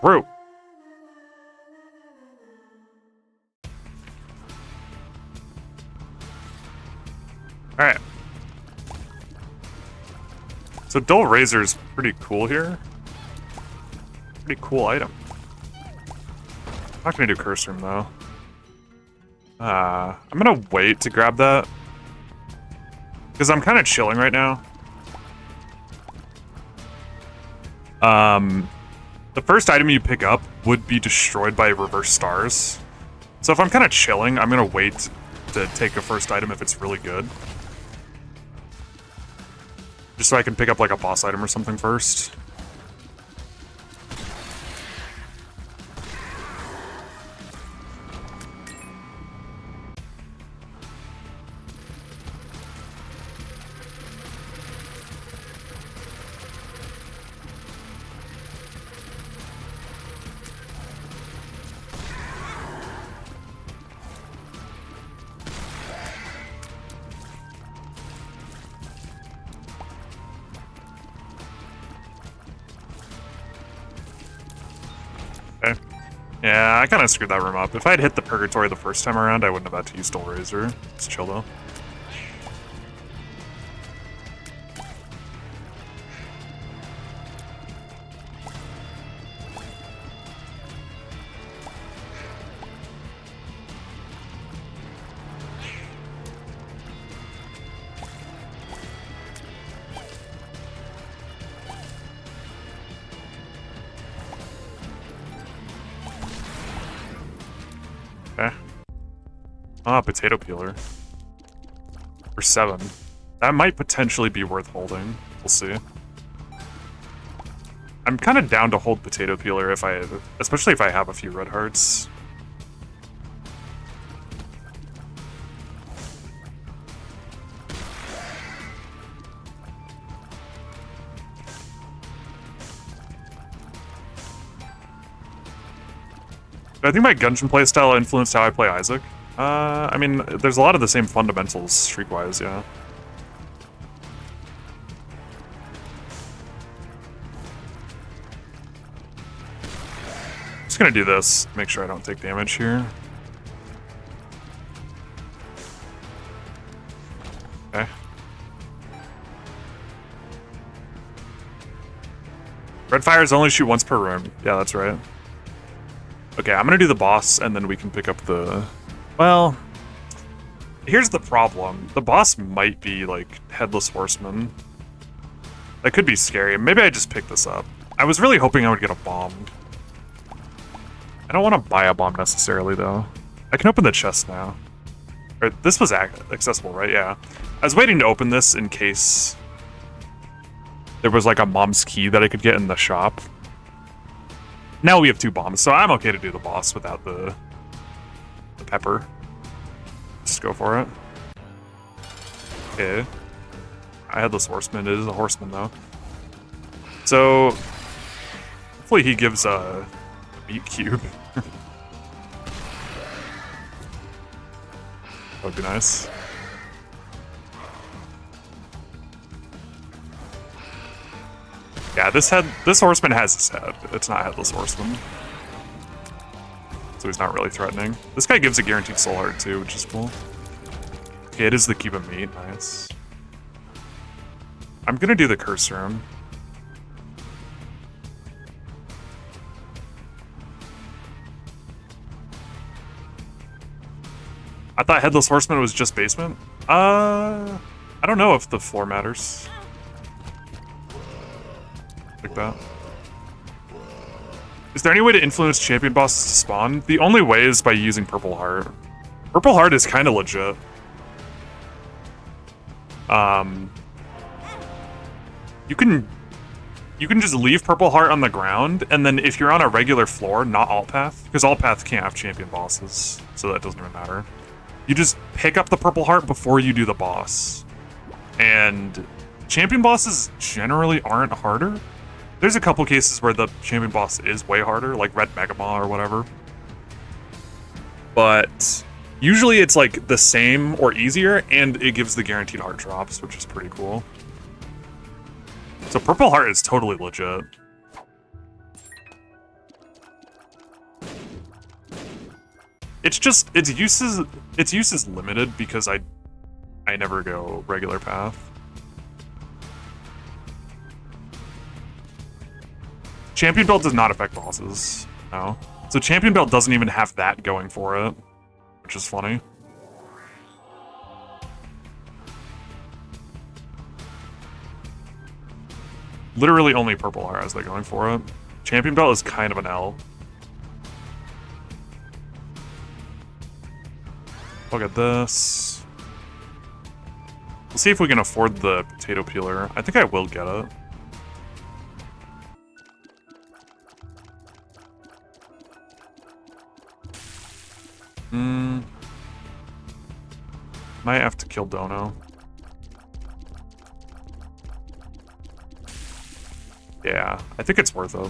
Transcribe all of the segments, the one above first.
true. Alright. So Dull Razor's pretty cool here. Pretty cool item. I'm not gonna do Curse Room though. I'm gonna wait to grab that. Because I'm kind of chilling right now. The first item you pick up would be destroyed by reverse stars. So if I'm kind of chilling, I'm gonna wait to take a first item if it's really good. Just so I can pick up like a boss item or something first. Okay. Yeah, I kind of screwed that room up. If I had hit the Purgatory the first time around, I wouldn't have had to use Dull Razor. It's chill though. Okay. Ah, Potato Peeler. For 7. That might potentially be worth holding. We'll see. I'm kind of down to hold Potato Peeler especially if I have a few red hearts. I think my Gungeon playstyle influenced how I play Isaac. I mean, there's a lot of the same fundamentals streak-wise, yeah. Just gonna do this, make sure I don't take damage here. Okay. Red fires only shoot once per room. Yeah, that's right. Okay, I'm gonna do the boss, and then we can pick up the... Well, here's the problem. The boss might be, like, Headless Horseman. That could be scary. Maybe I just pick this up. I was really hoping I would get a bomb. I don't want to buy a bomb necessarily, though. I can open the chest now. Or, this was accessible, right? Yeah. I was waiting to open this in case there was, like, a mom's key that I could get in the shop. Now we have 2 bombs, so I'm okay to do the boss without the pepper. Just go for it. Okay. I had this horseman. It is a horseman, though. So, hopefully he gives a meat cube. That would be nice. Yeah, this horseman has his head. It's not Headless Horseman. So he's not really threatening. This guy gives a guaranteed soul heart too, which is cool. Okay, it is the cube of meat, nice. I'm gonna do the curse room. I thought Headless Horseman was just basement. I don't know if the floor matters. Like that. Is there any way to influence champion bosses to spawn? The only way is by using Purple Heart. Purple Heart is kind of legit. You can just leave Purple Heart on the ground, and then if you're on a regular floor, not alt path, because alt path can't have champion bosses, so that doesn't even matter. You just pick up the Purple Heart before you do the boss. And champion bosses generally aren't harder. There's a couple cases where the champion boss is way harder, like Red Megamaw or whatever. But usually it's like the same or easier, and it gives the guaranteed heart drops, which is pretty cool. So Purple Heart is totally legit. It's just its use is limited because I never go regular path. Champion belt does not affect bosses. No. So champion belt doesn't even have that going for it, which is funny. Literally only purple R has that going for it. Champion belt is kind of an L. Look at this. We'll see if we can afford the potato peeler. I think I will get it. Might have to kill Dono. Yeah, I think it's worth it.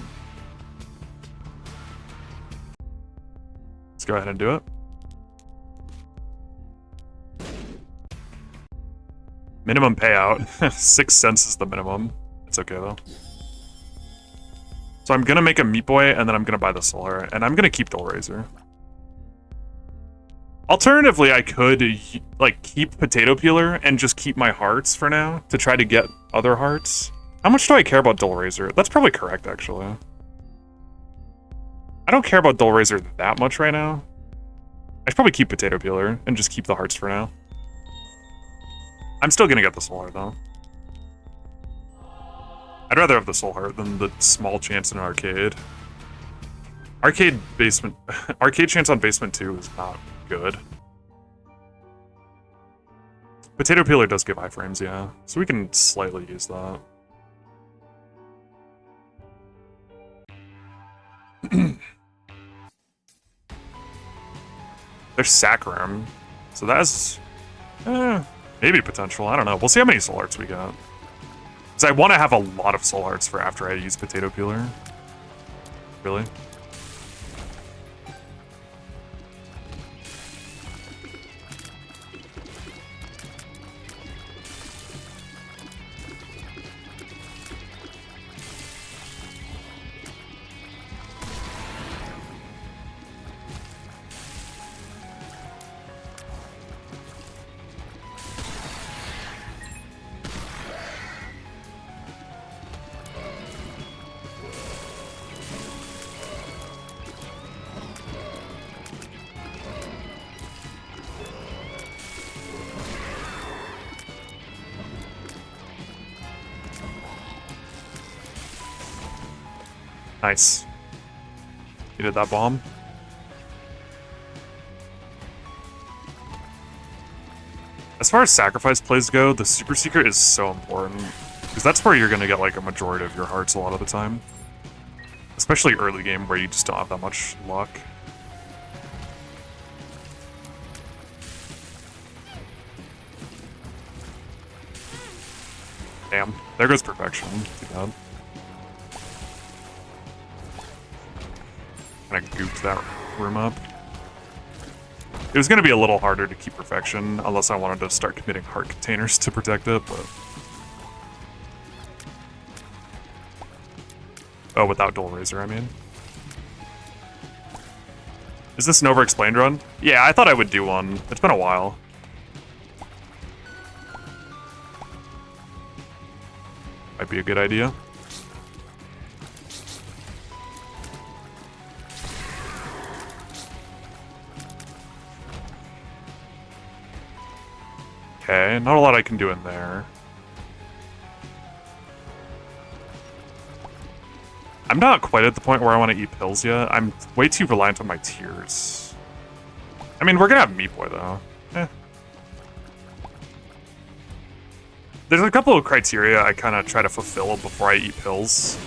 Let's go ahead and do it. Minimum payout. 6 cents is the minimum. It's okay though. So I'm gonna make a Meat Boy and then I'm gonna buy the Solar, and I'm gonna keep Dull Razor. Alternatively, I could like keep Potato Peeler and just keep my hearts for now to try to get other hearts. How much do I care about Dull Razor? That's probably correct, actually. I don't care about Dull Razor that much right now. I should probably keep Potato Peeler and just keep the hearts for now. I'm still gonna get the Soul Heart, though. I'd rather have the Soul Heart than the small chance in an arcade. Arcade chance on basement 2 is not good. Potato Peeler does give iframes, yeah. So we can slightly use that. There's Saccharum. So that's maybe potential. I don't know. We'll see how many Soul Hearts we got. Because I want to have a lot of Soul Hearts for after I use Potato Peeler. Really? Nice. You did that bomb. As far as sacrifice plays go, the super secret is so important. Because that's where you're gonna get like a majority of your hearts a lot of the time. Especially early game where you just don't have that much luck. Damn, there goes perfection. Too bad. Kind of gooped that room up. It was going to be a little harder to keep perfection, unless I wanted to start committing heart containers to protect it, but... Oh, without Dull Razor, I mean. Is this an Overexplained run? Yeah, I thought I would do one. It's been a while. Might be a good idea. Okay, not a lot I can do in there. I'm not quite at the point where I want to eat pills yet. I'm way too reliant on my tears. I mean, we're gonna have Meat Boy, though. There's a couple of criteria I kind of try to fulfill before I eat pills.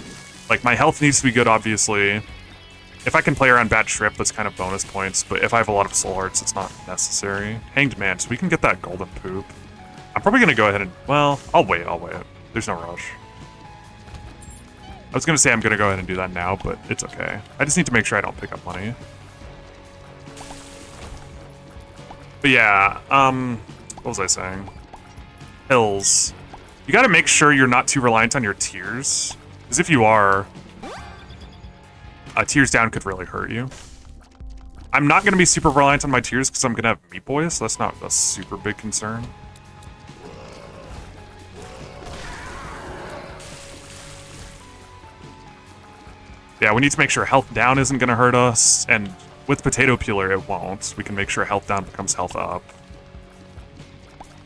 Like, my health needs to be good, obviously. If I can play around Bad Trip, that's kind of bonus points, but if I have a lot of Soul Hearts, it's not necessary. Hanged Man, so we can get that golden poop. I'm probably going to go ahead and... Well, I'll wait. There's no rush. I was going to say I'm going to go ahead and do that now, but it's okay. I just need to make sure I don't pick up money. But yeah, what was I saying? Pills. You got to make sure you're not too reliant on your tears, because if you are... tears down could really hurt you. I'm not going to be super reliant on my tiers because I'm going to have Meat Boy, so that's not a super big concern. Yeah, we need to make sure health down isn't going to hurt us, and with Potato Peeler, it won't. We can make sure health down becomes health up.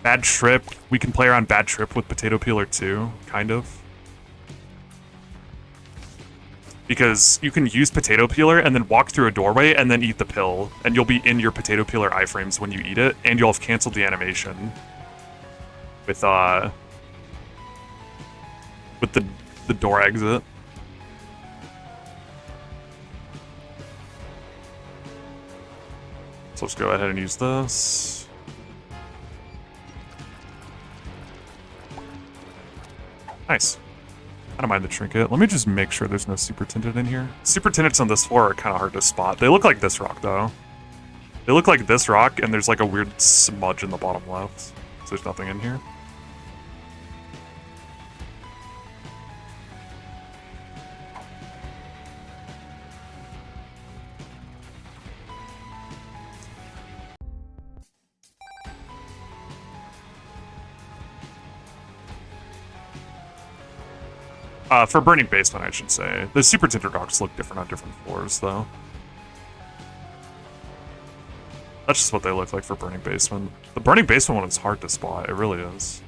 Bad Trip, we can play around Bad Trip with Potato Peeler too, kind of. Because you can use Potato Peeler and then walk through a doorway and then eat the pill, and you'll be in your Potato Peeler iframes when you eat it, and you'll have canceled the animation with the door exit. So let's go ahead and use this. Nice. I don't mind the trinket. Let me just make sure there's no super tinted in here. Super tinteds on this floor are kind of hard to spot. They look like this rock, though. They look like this rock, and there's like a weird smudge in the bottom left. So there's nothing in here. For Burning Basement, I should say. The Super Tinted rocks look different on different floors, though. That's just what they look like for Burning Basement. The Burning Basement one is hard to spot. It really is.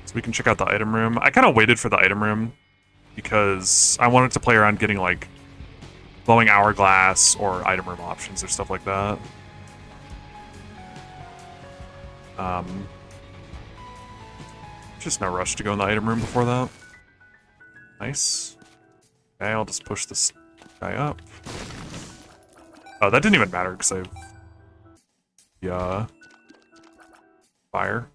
So we can check out the item room. I kind of waited for the item room because I wanted to play around getting, like, glowing hourglass or item room options or stuff like that. Just no rush to go in the item room before that. Nice. Okay, I'll just push this guy up. Oh, that didn't even matter because I have the fire.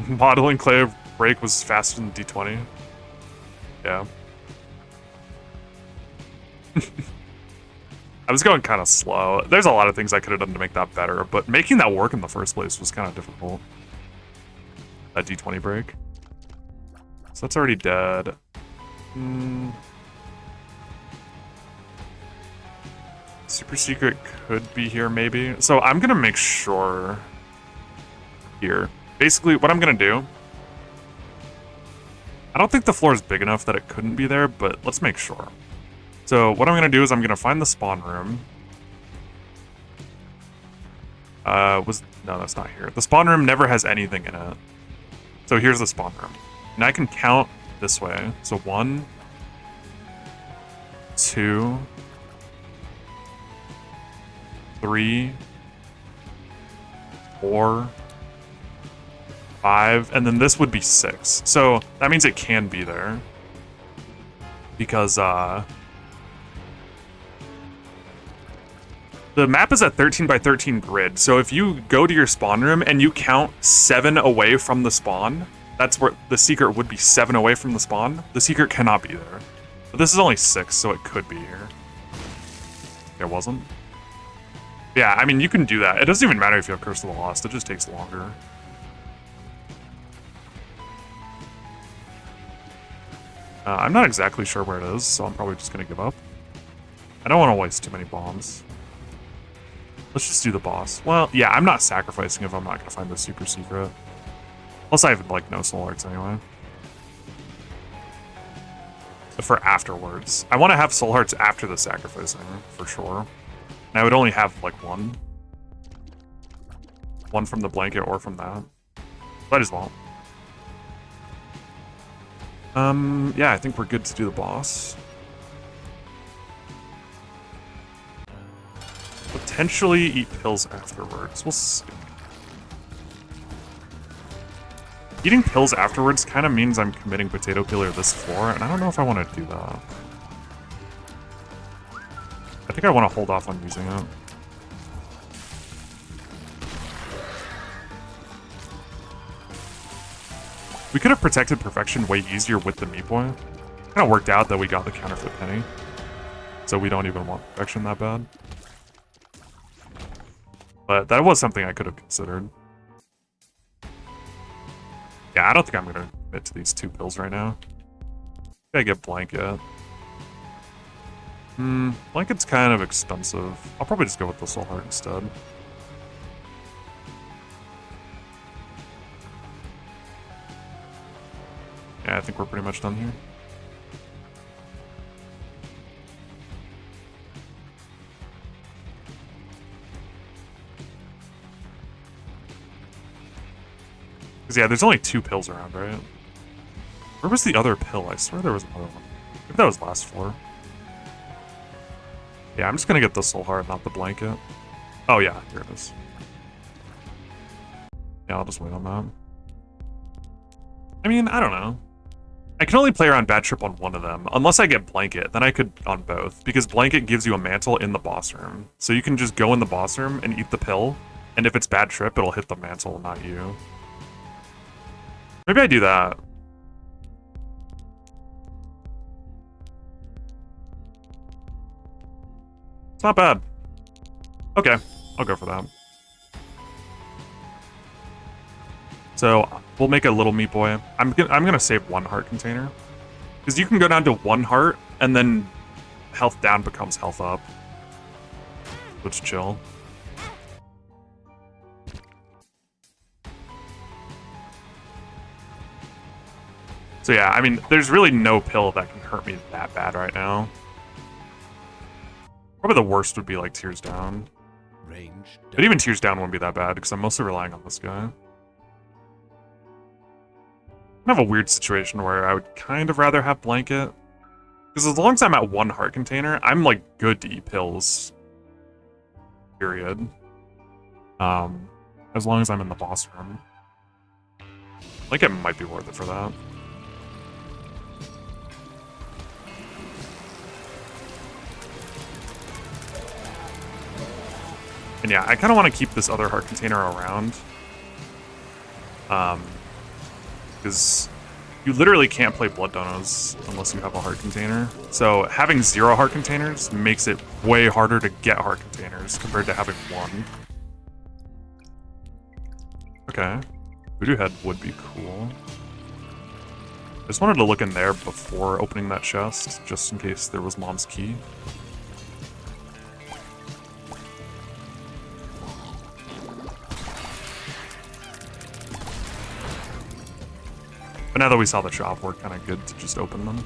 Modeling clay break was faster than D20. Yeah. I was going kind of slow. There's a lot of things I could have done to make that better, but making that work in the first place was kind of difficult. That D20 break. So that's already dead. Super Secret could be here, maybe. So I'm going to make sure here. Basically, what I'm going to do... I don't think the floor is big enough that it couldn't be there, but let's make sure. So what I'm going to do is I'm going to find the spawn room. No, that's not here. The spawn room never has anything in it. So here's the spawn room. And I can count this way. So 1, 2, 3, 4, 5, and then this would be 6. So that means it can be there. Because, the map is a 13 by 13 grid, so if you go to your spawn room and you count 7 away from the spawn, that's where the secret would be 7 away from the spawn. The secret cannot be there. But this is only 6, so it could be here. It wasn't? Yeah, I mean, you can do that. It doesn't even matter if you have Curse of the Lost, it just takes longer. I'm not exactly sure where it is, so I'm probably just gonna give up. I don't want to waste too many bombs. Let's just do the boss. Well, yeah, I'm not sacrificing if I'm not going to find the super secret. Plus, I have, like, no soul hearts anyway. But for afterwards. I want to have soul hearts after the sacrificing, for sure. And I would only have, like, one. One from the blanket or from that. Might as well. Yeah, I think we're good to do the boss. Potentially eat pills afterwards. We'll see. Eating pills afterwards kind of means I'm committing Potato Peeler this floor, and I don't know if I want to do that. I think I want to hold off on using it. We could have protected Perfection way easier with the Meat Boy. Kind of worked out that we got the counterfeit penny. So we don't even want Perfection that bad. But that was something I could have considered. Yeah, I don't think I'm gonna commit to these 2 pills right now. I get blanket. Blanket's kind of expensive. I'll probably just go with the Soul Heart instead. Yeah, I think we're pretty much done here. Because, yeah, there's only 2 pills around, right? Where was the other pill? I swear there was another one. Maybe that was last floor. Yeah, I'm just gonna get the Soul Heart, not the blanket. Oh, yeah, here it is. Yeah, I'll just wait on that. I mean, I don't know. I can only play around Bad Trip on one of them. Unless I get Blanket, then I could on both. Because Blanket gives you a mantle in the boss room. So you can just go in the boss room and eat the pill. And if it's Bad Trip, it'll hit the mantle, not you. Maybe I do that. It's not bad. Okay, I'll go for that. So we'll make a little meat boy. I'm gonna save 1 heart container, because you can go down to 1 heart and then health down becomes health up. Let's chill. So yeah, I mean, there's really no pill that can hurt me that bad right now. Probably the worst would be like Tears Down. But even Tears Down wouldn't be that bad because I'm mostly relying on this guy. I have a weird situation where I would kind of rather have Blanket. Because as long as I'm at 1 heart container, I'm like good to eat pills. Period. As long as I'm in the boss room. Like it might be worth it for that. And yeah, I kind of want to keep this other heart container around. Because you literally can't play Blood Donos unless you have a heart container. So having 0 heart containers makes it way harder to get heart containers compared to having 1. Okay. Voodoo Head would be cool. I just wanted to look in there before opening that chest, just in case there was Mom's Key. But now that we saw the shop, we're kind of good to just open them.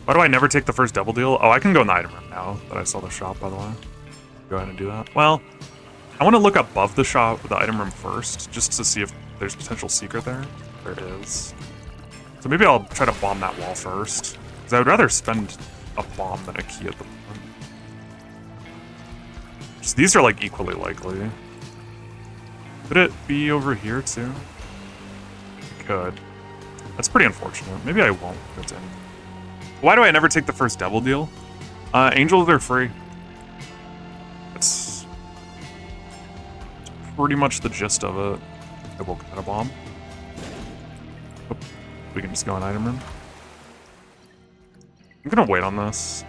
Why do I never take the first double deal? Oh, I can go in the item room now that I saw the shop, by the way. Go ahead and do that. Well, I want to look above the shop, the item room first, just to see if there's potential secret there. There it is. So maybe I'll try to bomb that wall first, because I would rather spend a bomb than a key at the moment. Just, these are like equally likely. Could it be over here too? It could. That's pretty unfortunate. Maybe I won't put it in. Why do I never take the first devil deal? Angels are free. That's pretty much the gist of it. I will get a bomb. Oh, we can just go in item room. I'm gonna wait on this.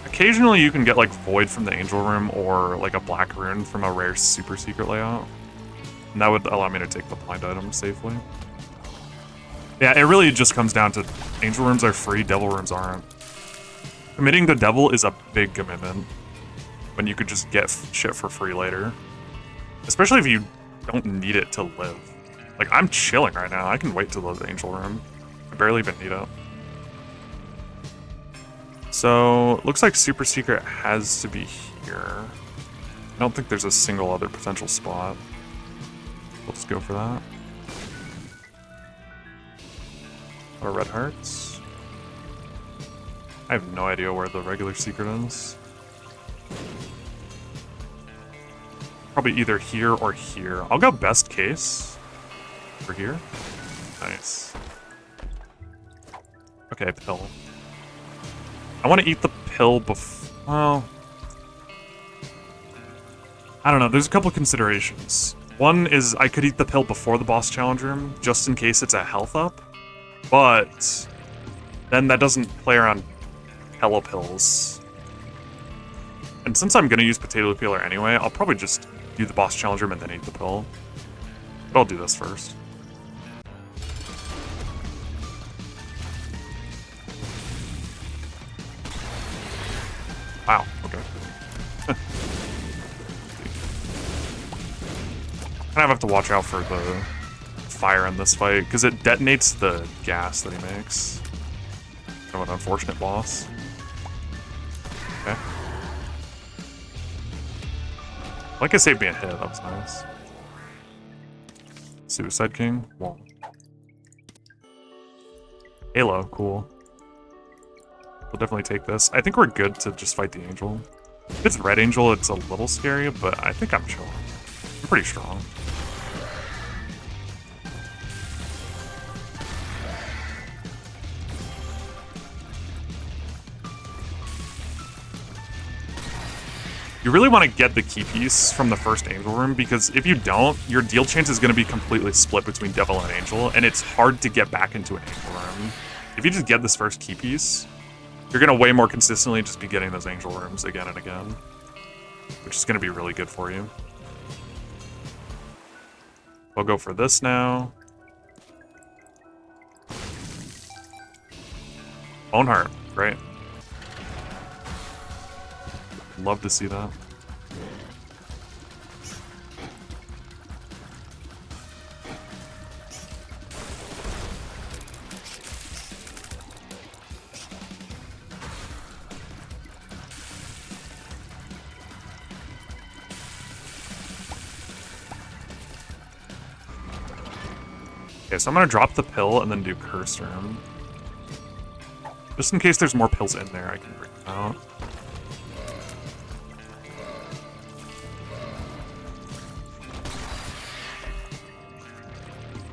Occasionally you can get like Void from the Angel room or like a Black Rune from a rare super secret layout. And that would allow me to take the blind item safely. Yeah, it really just comes down to Angel rooms are free, Devil rooms aren't. Committing to Devil is a big commitment when you could just get shit for free later. Especially if you don't need it to live. Like, I'm chilling right now. I can wait till the Angel room. I barely even need it. So, looks like Super Secret has to be here. I don't think there's a single other potential spot. Let's go for that. Or red hearts. I have no idea where the regular secret is. Probably either here or here. I'll go best case. For here. Nice. Okay, pill. I want to eat the pill before... Well... I don't know, there's a couple considerations. One is I could eat the pill before the boss challenge room, just in case it's a health up, but then that doesn't play around hella pills. And since I'm gonna use potato peeler anyway, I'll probably just do the boss challenge room and then eat the pill. But I'll do this first. Wow, okay. Kind of have to watch out for the fire in this fight, because it detonates the gas that he makes. Kind of an unfortunate boss. Okay. Like I saved me a hit, that was nice. Suicide King? Whoa. Halo, cool. We'll definitely take this. I think we're good to just fight the Angel. If it's Red Angel, it's a little scary, but I think I'm chill. I'm pretty strong. You really want to get the key piece from the first Angel room, because if you don't, your deal chance is going to be completely split between Devil and Angel, and it's hard to get back into an Angel room. If you just get this first key piece, you're going to way more consistently just be getting those Angel rooms again and again, which is going to be really good for you. I'll go for this now. Boneheart, great. Love to see that. Okay, so I'm gonna drop the pill and then do Curse Room. Just in case there's more pills in there, I can bring them out.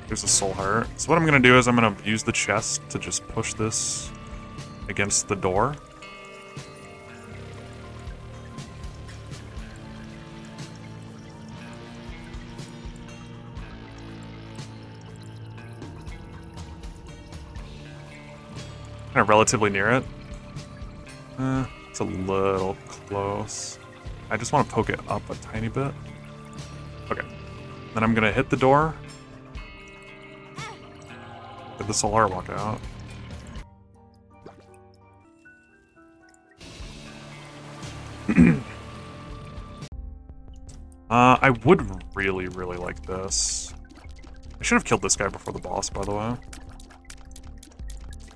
There's a Soul Heart. So what I'm gonna do is I'm gonna use the chest to just push this against the door. Kind of relatively near it. It's a little close. I just want to poke it up a tiny bit. Okay. Then I'm gonna hit the door. Get the Solar walk out. I would really, really like this. I should have killed this guy before the boss, by the way.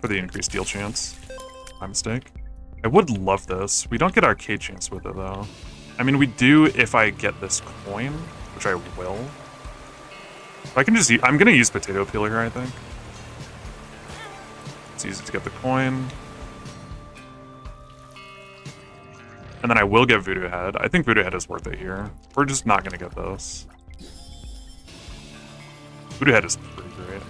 For the increased deal chance. My mistake. I would love this. We don't get arcade chance with it, though. I mean, we do if I get this coin, which I will. I can just I'm gonna use potato peeler here, I think. It's easy to get the coin. And then I will get Voodoo Head. I think Voodoo Head is worth it here. We're just not gonna get this. Voodoo Head is pretty great.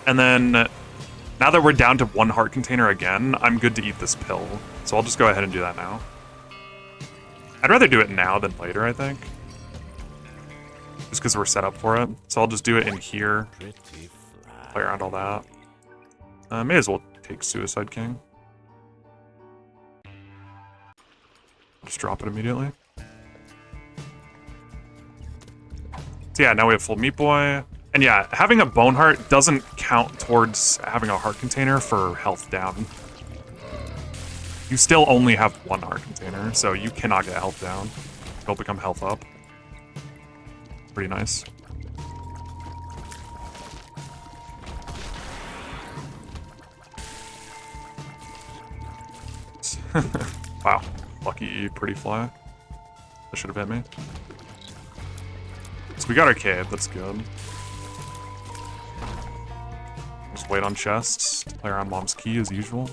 And then, now that we're down to 1 heart container again, I'm good to eat this pill. So I'll just go ahead and do that now. I'd rather do it now than later, I think. Just because we're set up for it. So I'll just do it in here. Play around all that. May as well take Suicide King. Just drop it immediately. So yeah, now we have full Meat Boy. And yeah, having a Bone Heart doesn't count towards having a heart container for health down. You still only have 1 heart container, so you cannot get health down. It'll become health up. Pretty nice. Wow, lucky pretty fly. That should have hit me. So we got our cave, that's good. Just wait on chests to play around Mom's Key as usual.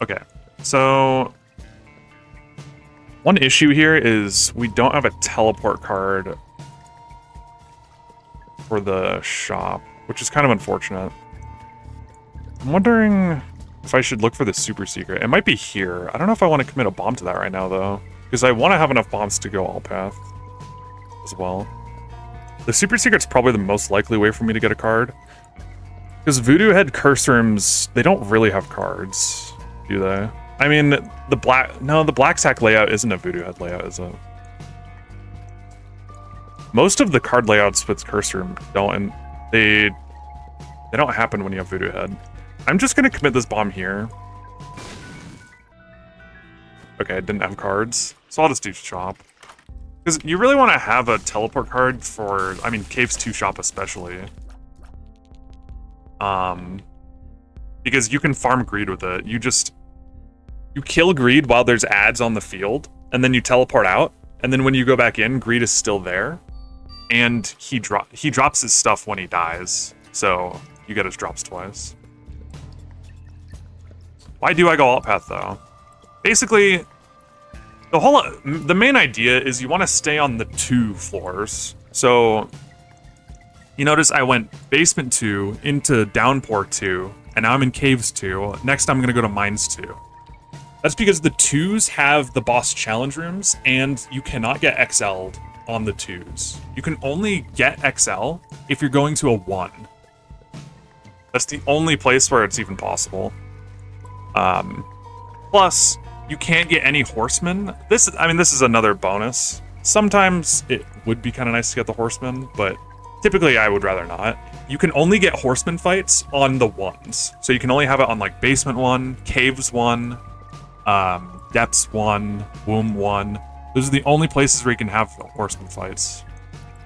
Okay, so one issue here is we don't have a teleport card for the shop, which is kind of unfortunate. I'm wondering if I should look for the super secret. It might be here. I don't know if I want to commit a bomb to that right now, though, because I want to have enough bombs to go all path as well. The super secret's probably the most likely way for me to get a card, because Voodoo Head curse rooms, they don't really have cards, do they? I mean, the Black Sack layout isn't a Voodoo Head layout, is it? Most of the card layouts with curse room don't, and they don't happen when you have Voodoo Head. I'm just gonna commit this bomb here. Okay, I didn't have cards, so I'll just do shop. Because you really want to have a teleport card for, I mean, Caves 2 shop especially. Because you can farm greed with it. You kill greed while there's ads on the field, and then you teleport out, and then when you go back in, greed is still there. And he drops his stuff when he dies, so you get his drops twice. Why do I go alt path though? Basically, the main idea is you want to stay on the 2 floors. So you notice I went basement 2 into downpour 2, and now I'm in caves 2. Next I'm gonna go to mines 2. That's because the 2s have the boss challenge rooms, and you cannot get XL'd on the 2s. You can only get XL if you're going to a 1. That's the only place where it's even possible. Plus, you can't get any horsemen. This is another bonus. Sometimes it would be kind of nice to get the horsemen, but typically I would rather not. You can only get horseman fights on the 1s. So you can only have it on like basement 1, caves 1, depths 1, womb 1. Those are the only places where you can have horseman fights.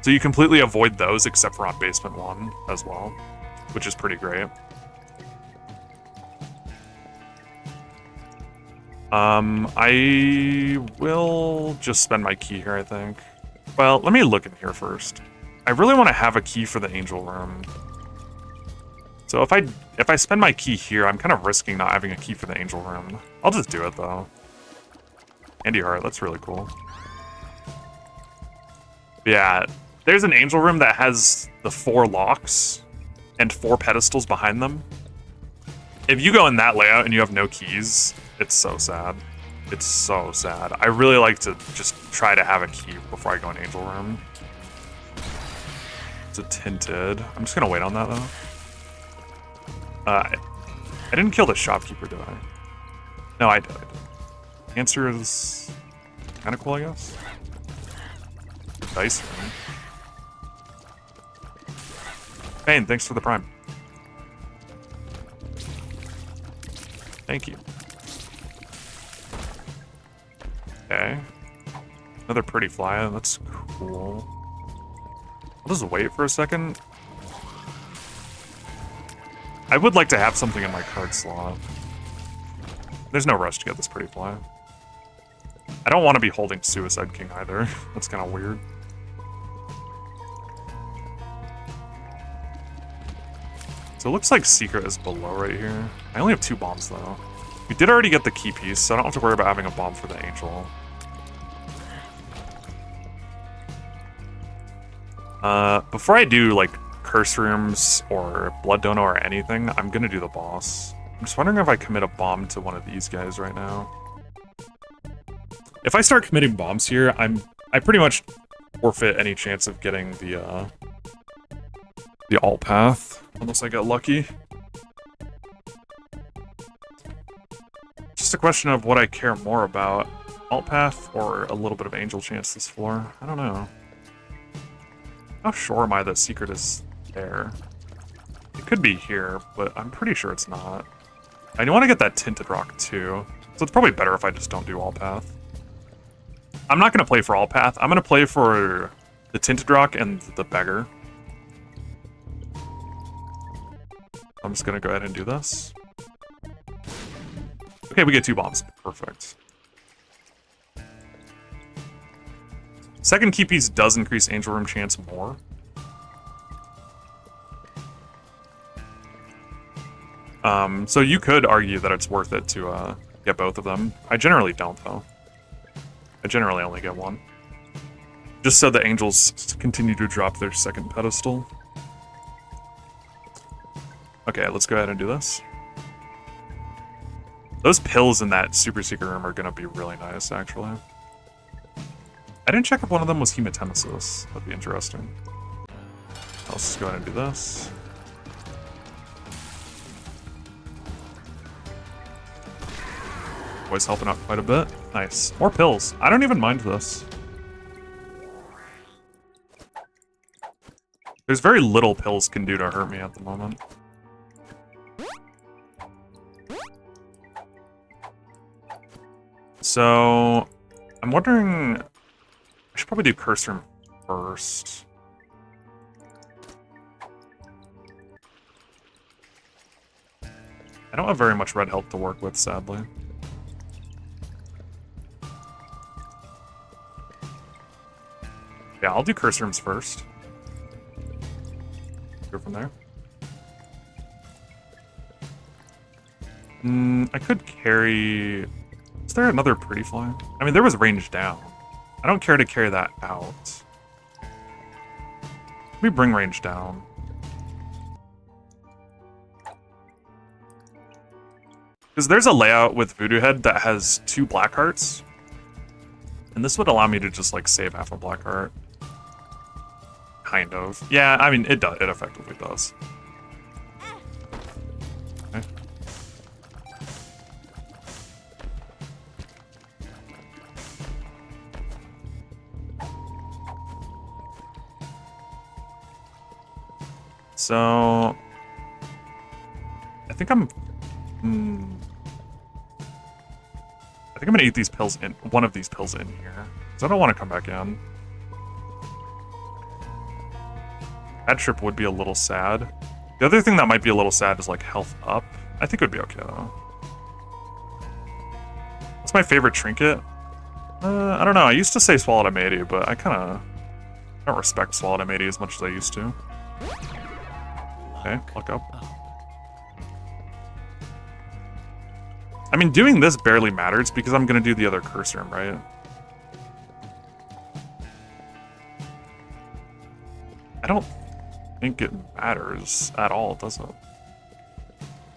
So you completely avoid those except for on basement 1 as well, which is pretty great. I will just spend my key here, I think. Well, let me look in here first. I really want to have a key for the angel room. So if I spend my key here, I'm kind of risking not having a key for the angel room. I'll just do it though. Andy Heart, that's really cool. Yeah, there's an angel room that has the 4 locks and 4 pedestals behind them. If you go in that layout and you have no keys, it's so sad. It's so sad. I really like to just try to have a key before I go in angel room. It's a tinted. I'm just gonna wait on that though. I didn't kill the shopkeeper, did I? No, I did. Answer is kind of cool, I guess. Dice room. Bane, thanks for the prime. Thank you. Okay. Another pretty fly. That's cool. I'll just wait for a second. I would like to have something in my card slot. There's no rush to get this pretty fly. I don't want to be holding Suicide King either. That's kind of weird. So it looks like Secret is below right here. I only have 2 bombs though. We did already get the key piece, so I don't have to worry about having a bomb for the angel. Before I do like curse rooms or blood dono or anything, I'm gonna do the boss. I'm just wondering if I commit a bomb to one of these guys right now. If I start committing bombs here, I pretty much forfeit any chance of getting the alt path, unless I get lucky. Just a question of what I care more about, alt path or a little bit of angel chance this floor. I don't know. How sure am I that secret is there? It could be here, but I'm pretty sure it's not. I do want to get that tinted rock too, so it's probably better if I just don't do alt path. I'm not going to play for alt path. I'm going to play for the tinted rock and the beggar. I'm just going to go ahead and do this. Okay, we get 2 bombs. Perfect. Second key piece does increase angel room chance more. So you could argue that it's worth it to get both of them. I generally don't, though. I generally only get one. Just so the angels continue to drop their second pedestal. Okay, let's go ahead and do this. Those pills in that super secret room are gonna be really nice, actually. I didn't check if one of them was hematemesis. That'd be interesting. Let's just go ahead and do this. Always helping out quite a bit. Nice. More pills. I don't even mind this. There's very little pills can do to hurt me at the moment. So, I'm wondering... I should probably do Curse Room first. I don't have very much red health to work with, sadly. Yeah, I'll do Curse Rooms first. Go from there. I could carry... Is there another Pretty Fly? I mean, there was range down. I don't care to carry that out. Let me bring range down. Because there's a layout with Voodoo Head that has 2 black hearts. And this would allow me to just, like, save half a black heart. Kind of. Yeah, I mean, it does. It effectively does. Okay. So... I think I'm... I think I'm gonna eat these pills in... one of these pills in here. Because I don't want to come back in. Bad trip would be a little sad. The other thing that might be a little sad is, like, health up. I think it would be okay, though. What's my favorite trinket? I don't know. I used to say Swallowed Amity, but I kind of don't respect Swallowed Amity as much as I used to. Okay, look up. I mean, doing this barely matters because I'm going to do the other Curse Room, right? I don't think it matters at all, does it? I'm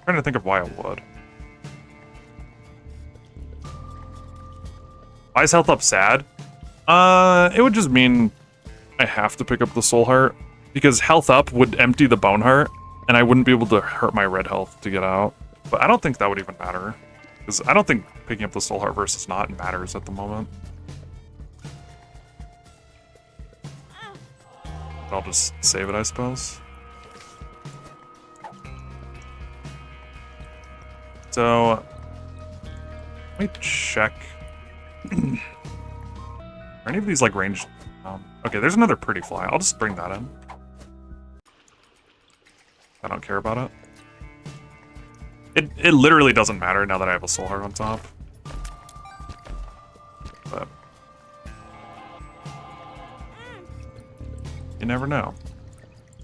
trying to think of why it would. Why is health up sad? It would just mean I have to pick up the Soul Heart because health up would empty the Bone Heart and I wouldn't be able to hurt my red health to get out. But I don't think that would even matter because I don't think picking up the Soul Heart versus not matters at the moment. I'll just save it, I suppose. So, let me check. Are any of these like ranged? Okay, there's another Pretty Fly. I'll just bring that in. I don't care about it. It literally doesn't matter now that I have a Soul Heart on top. But you never know.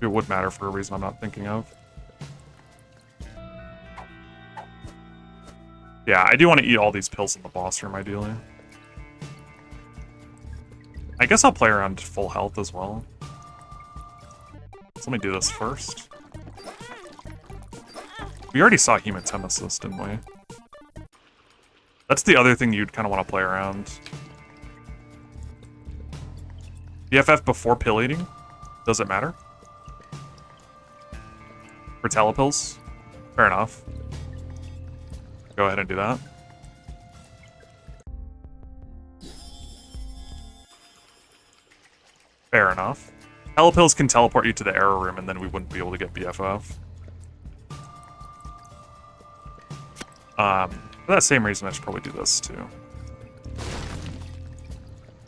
It would matter for a reason I'm not thinking of. Yeah, I do want to eat all these pills in the boss room, ideally. I guess I'll play around full health as well. So let me do this first. We already saw hematemesis, didn't we? That's the other thing you'd kind of want to play around. BFF before pill eating? Does it matter? For telepills? Fair enough. Go ahead and do that. Fair enough. Telepills can teleport you to the error room and then we wouldn't be able to get BFF. For that same reason, I should probably do this too.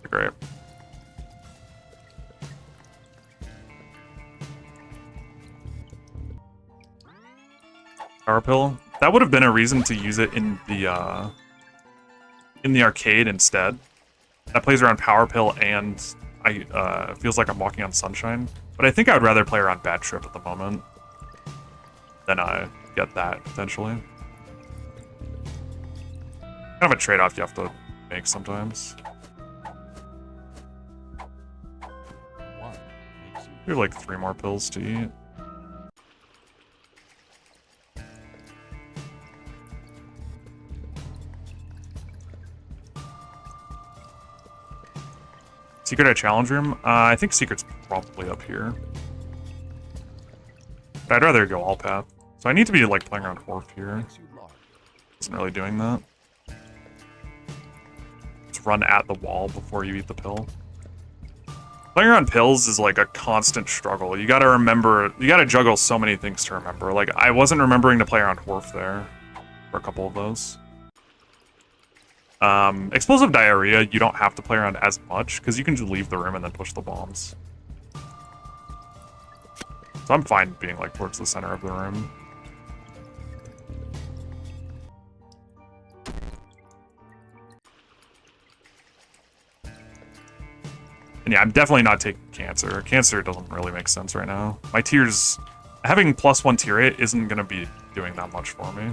Great. Power pill. That would have been a reason to use it in the arcade instead. That plays around power pill and feels like I'm walking on sunshine. But I think I would rather play around bad trip at the moment than get that, potentially. Kind of a trade-off you have to make sometimes. We have like 3 more pills to eat. Secret at challenge room? I think secret's probably up here. But I'd rather go all path. So I need to be like playing around Horf here. Isn't really doing that. Just run at the wall before you eat the pill. Playing around pills is like a constant struggle. You gotta remember, you gotta juggle so many things to remember. Like, I wasn't remembering to play around Horf there for a couple of those. Explosive diarrhea, you don't have to play around as much, because you can just leave the room and then push the bombs. So I'm fine being like towards the center of the room. And yeah, I'm definitely not taking cancer. Cancer doesn't really make sense right now. My tiers, having +1 tier 8 isn't going to be doing that much for me.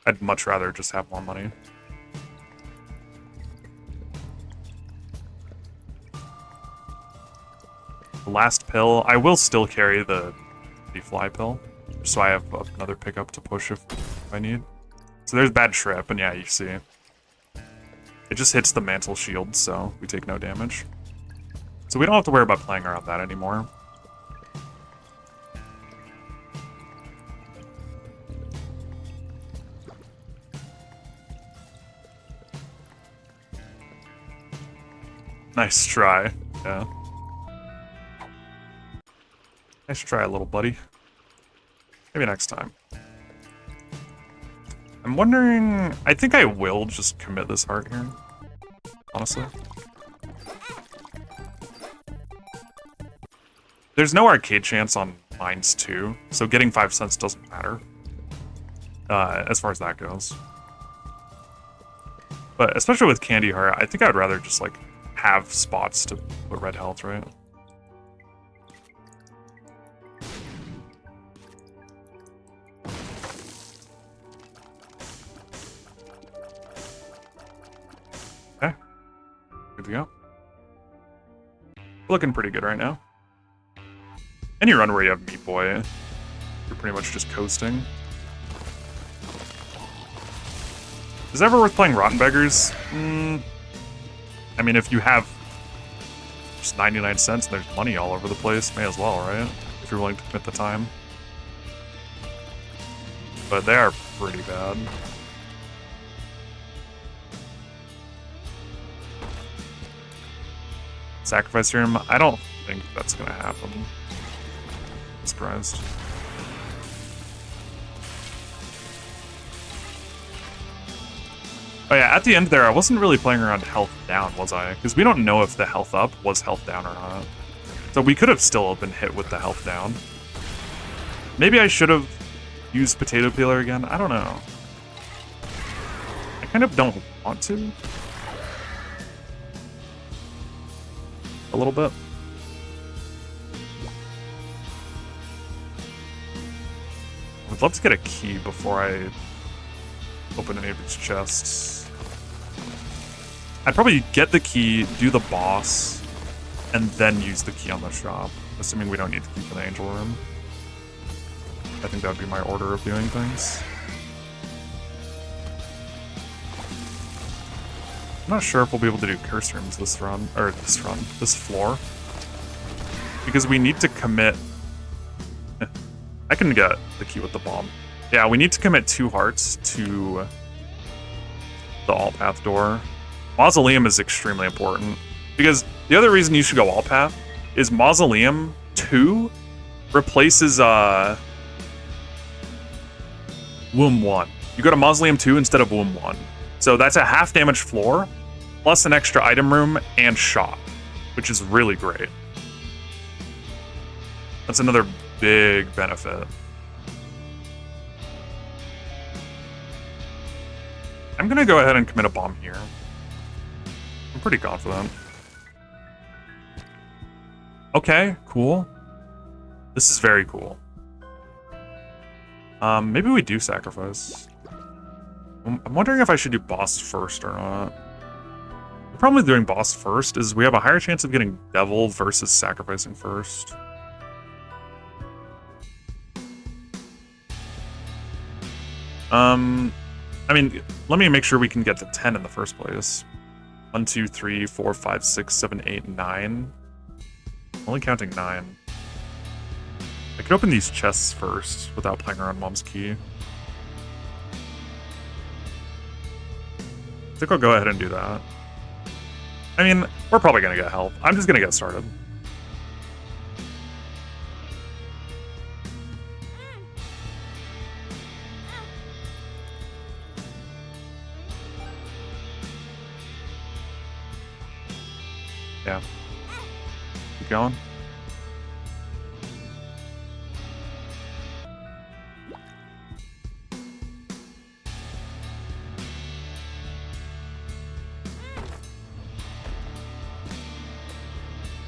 I'd much rather just have more money. The last pill, I will still carry the fly pill, just so I have another pickup to push if I need. So there's bad trip, and yeah, you see. It just hits the mantle shield, so we take no damage. So we don't have to worry about playing around that anymore. Nice try, yeah. Nice try, little buddy. Maybe next time. I'm wondering... I think I will just commit this heart here, honestly. There's no arcade chance on mines too, so getting 5 cents doesn't matter. As far as that goes. But especially with Candy Heart, I think I'd rather just like have spots to put red health, right? Okay. Good to go. Looking pretty good right now. Any run where you have Meat Boy, you're pretty much just coasting. Is it ever worth playing Rotten Beggars? I mean, if you have just 99 cents and there's money all over the place, may as well, right? If you're willing to commit the time. But they are pretty bad. Sacrifice room? I don't think that's gonna happen. I'm surprised. Oh yeah, at the end there, I wasn't really playing around health down, was I? Because we don't know if the health up was health down or not. So we could have still been hit with the health down. Maybe I should have used Potato Peeler again? I don't know. I kind of don't want to. A little bit. I'd love to get a key before I open any of these chests. I'd probably get the key, do the boss, and then use the key on the shop, assuming we don't need the key for the angel room. I think that would be my order of doing things. I'm not sure if we'll be able to do curse rooms this floor. Because we need to commit... I can get the key with the bomb. Yeah, we need to commit 2 hearts to the all-path door. Mausoleum is extremely important, because the other reason you should go all-path is Mausoleum 2 replaces Womb 1. You go to Mausoleum 2 instead of Womb 1. So that's a half damage floor, plus an extra item room and shop, which is really great. That's another big benefit. I'm gonna go ahead and commit a bomb here. I'm pretty confident. Okay, cool. This is very cool. Maybe we do sacrifice. I'm wondering if I should do boss first or not. The problem with doing boss first is we have a higher chance of getting devil versus sacrificing first. I mean, let me make sure we can get to 10 in the first place. 1, 2, 3, 4, 5, 6, 7, 8, 9. Only counting 9. I could open these chests first without playing around Mom's key. I think I'll go ahead and do that. I mean, we're probably gonna get help. I'm just gonna get started. Yeah. Keep going.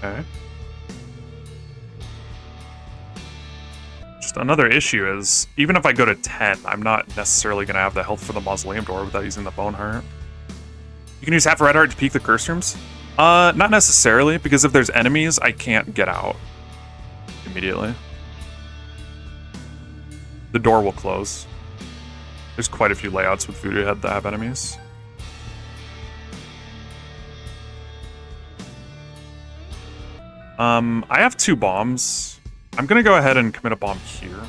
Okay. Just another issue is, even if I go to 10, I'm not necessarily going to have the health for the Mausoleum Door without using the Bone Heart. You can use half a Red Heart to peek the curse rooms? Not necessarily, because if there's enemies, I can't get out immediately. The door will close. There's quite a few layouts with Voodoo Head that have enemies. I have 2 bombs. I'm gonna go ahead and commit a bomb here.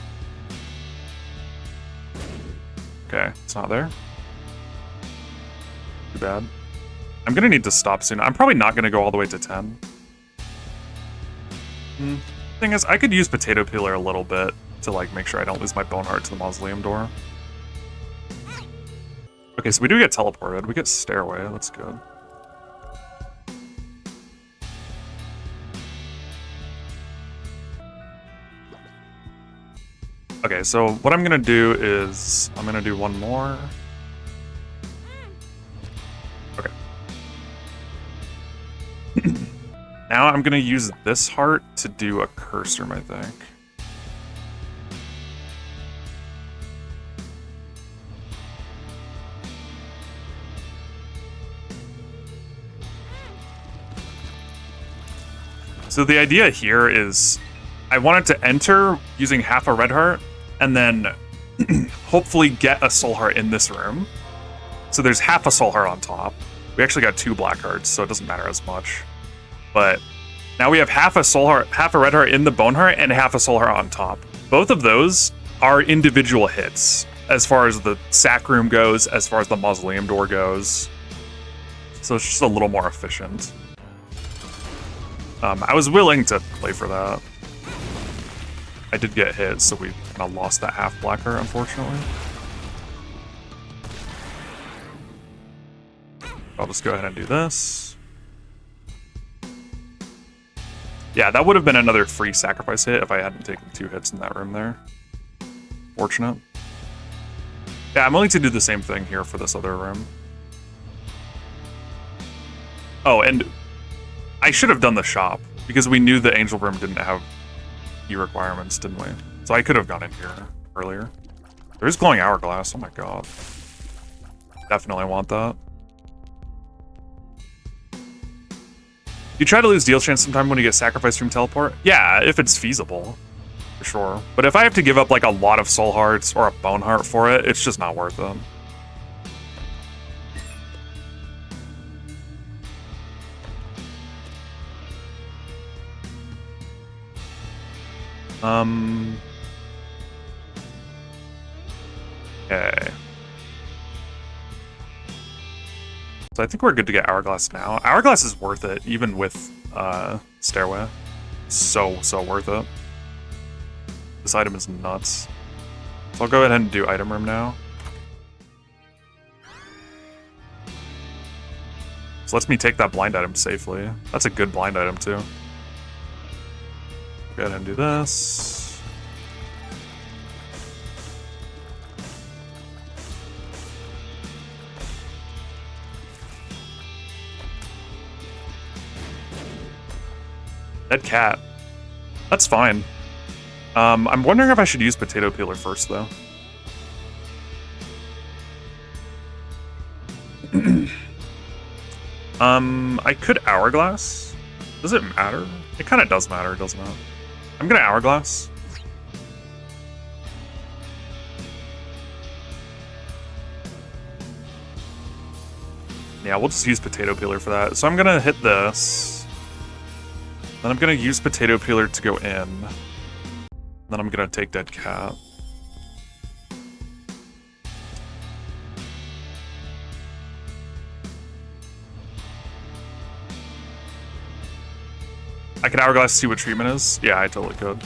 Okay, it's not there. Too bad. I'm gonna need to stop soon. I'm probably not gonna go all the way to 10. Thing is, I could use Potato Peeler a little bit to like make sure I don't lose my Bone Heart to the Mausoleum Door. Okay, so we do get teleported. We get Stairway. That's good. Okay, so what I'm gonna do is I'm gonna do one more. Okay. Now I'm gonna use this heart to do a curse room, I think. So the idea here is I wanted to enter using half a red heart and then hopefully get a soul heart in this room. So there's half a soul heart on top. We actually got 2 black hearts, so it doesn't matter as much. But now we have half a soul heart, half a red heart in the bone heart, and half a soul heart on top. Both of those are individual hits as far as the sack room goes, as far as the Mausoleum Door goes. So it's just a little more efficient. I was willing to play for that. I did get hit, so we kind of lost that half black heart, unfortunately. I'll just go ahead and do this. Yeah, that would have been another free sacrifice hit if I hadn't taken 2 hits in that room there. Fortunate. Yeah, I'm willing to do the same thing here for this other room. Oh, and I should have done the shop, because we knew the angel room didn't have key requirements, didn't we? So I could have gone in here earlier. There's glowing hourglass, oh my god. Definitely want that. You try to lose deal chance sometime when you get sacrificed from teleport? Yeah, if it's feasible, for sure. But if I have to give up like a lot of soul hearts or a bone heart for it, it's just not worth it. Okay. So I think we're good to get Hourglass now. Hourglass is worth it, even with Stairway. So worth it. This item is nuts. So I'll go ahead and do item room now. So lets me take that blind item safely. That's a good blind item too. Go ahead and do this. Dead cat. That's fine. I'm wondering if I should use potato peeler first, though. I could Hourglass. Does it matter? It kind of does matter, doesn't it? I'm gonna Hourglass. Yeah, we'll just use potato peeler for that. So I'm gonna hit this. Then I'm gonna use potato peeler to go in. Then I'm gonna take dead cat. I could Hourglass to see what treatment is. Yeah, I totally could.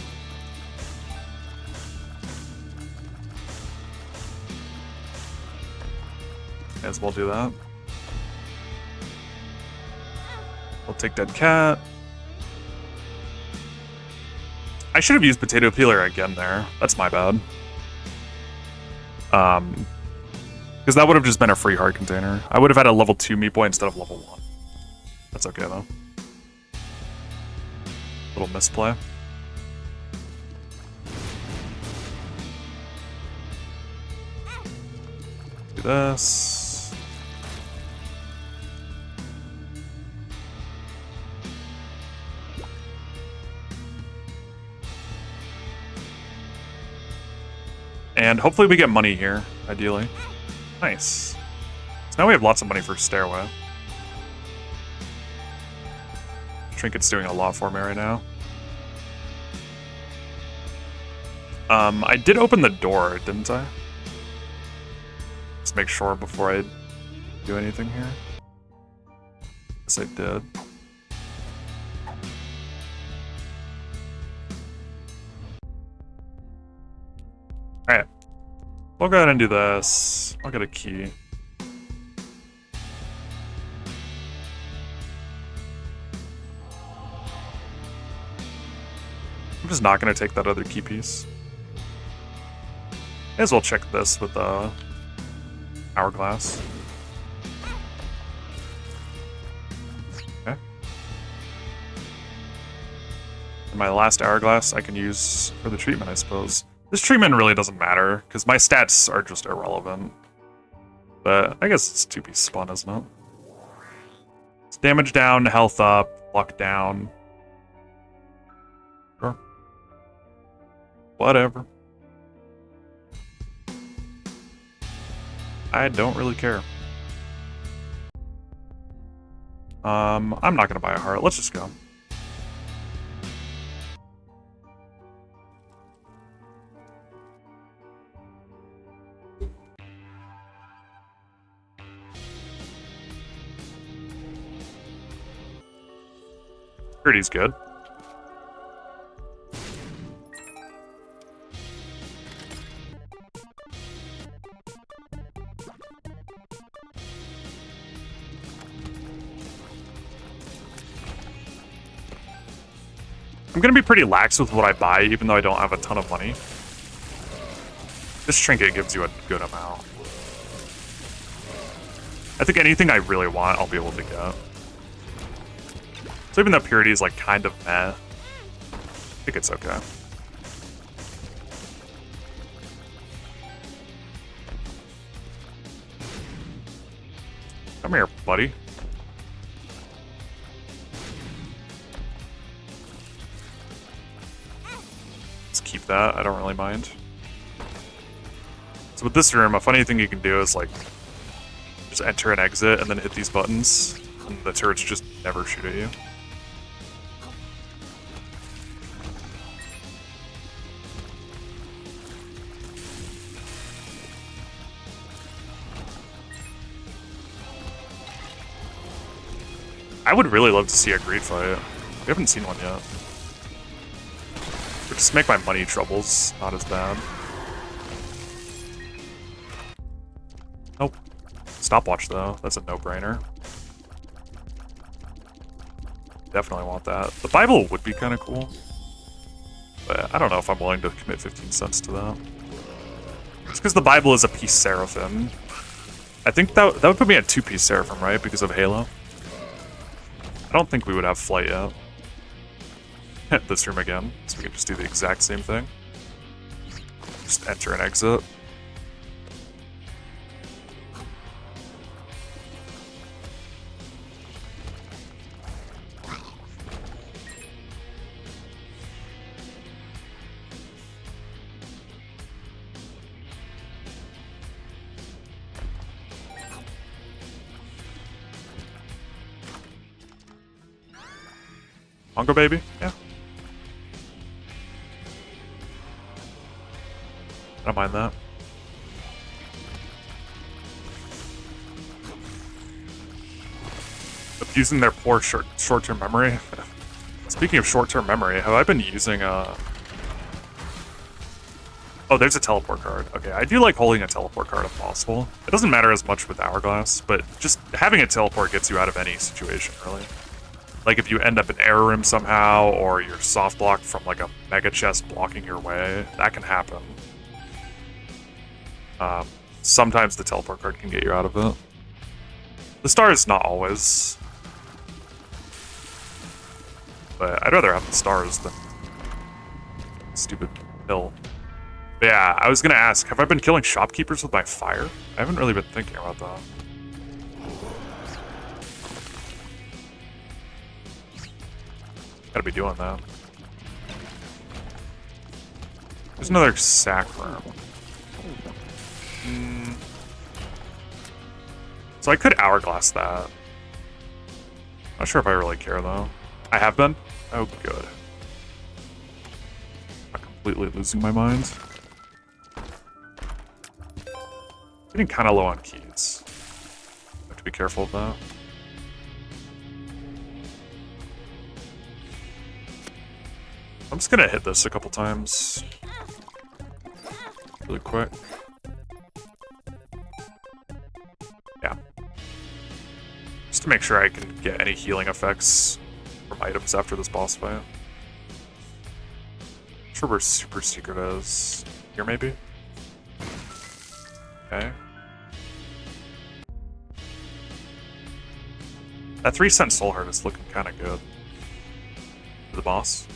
May as well do that. I'll take dead cat. I should have used potato peeler again there. That's my bad. Because that would have just been a free heart container. I would have had a level 2 meat boy instead of level 1. That's okay though. Little misplay. Do this. And hopefully we get money here, ideally. Nice. So now we have lots of money for stairway. Trinket's doing a lot for me right now. I did open the door, didn't I? Let's make sure before I do anything here. Yes, I did. Alright. We'll go ahead and do this. I'll get a key. I'm just not going to take that other key piece. May as well check this with Hourglass. Okay. And my last Hourglass I can use for the treatment, I suppose. This treatment really doesn't matter, because my stats are just irrelevant. But I guess it's 2-piece spawn, isn't it? It's damage down, health up, luck down. Sure. Whatever. I don't really care. I'm not gonna buy a heart. Let's just go. Security's good. I'm gonna be pretty lax with what I buy, even though I don't have a ton of money. This trinket gives you a good amount. I think anything I really want, I'll be able to get. So even though purity is like kind of meh, I think it's okay. Come here, buddy. Let's keep that, I don't really mind. So with this room, a funny thing you can do is like just enter and exit and then hit these buttons, and the turrets just never shoot at you. I would really love to see a great fight. We haven't seen one yet. But just make my money troubles not as bad. Nope. Stopwatch though, that's a no-brainer. Definitely want that. The Bible would be kind of cool. But I don't know if I'm willing to commit 15 cents to that. It's because the Bible is a piece seraphim. I think that would put me at 2-piece seraphim, right? Because of Halo. I don't think we would have flight yet. this room again, so we can just do the exact same thing. Just enter and exit. Hongo baby? Yeah. I don't mind that. Abusing their poor short-term memory. Speaking of short-term memory, have I been using Oh, there's a teleport card. Okay, I do like holding a teleport card if possible. It doesn't matter as much with Hourglass, but just having a teleport gets you out of any situation, really. Like if you end up in error room somehow, or you're soft blocked from like a mega chest blocking your way, that can happen. Sometimes the teleport card can get you out of it. The star is not always. But I'd rather have the stars than stupid pill. But yeah, I was gonna ask, have I been killing shopkeepers with my fire? I haven't really been thinking about that. Gotta be doing that. There's another sack room. So I could Hourglass that. Not sure if I really care though. I have been? Oh, good. I'm completely losing my mind. Getting kind of low on keys. Have to be careful of that. I'm just gonna hit this a couple times. Really quick. Yeah. Just to make sure I can get any healing effects from items after this boss fight. Not sure where super secret is. Here maybe? Okay. That 3-cent soul heart is looking kinda good. For the boss.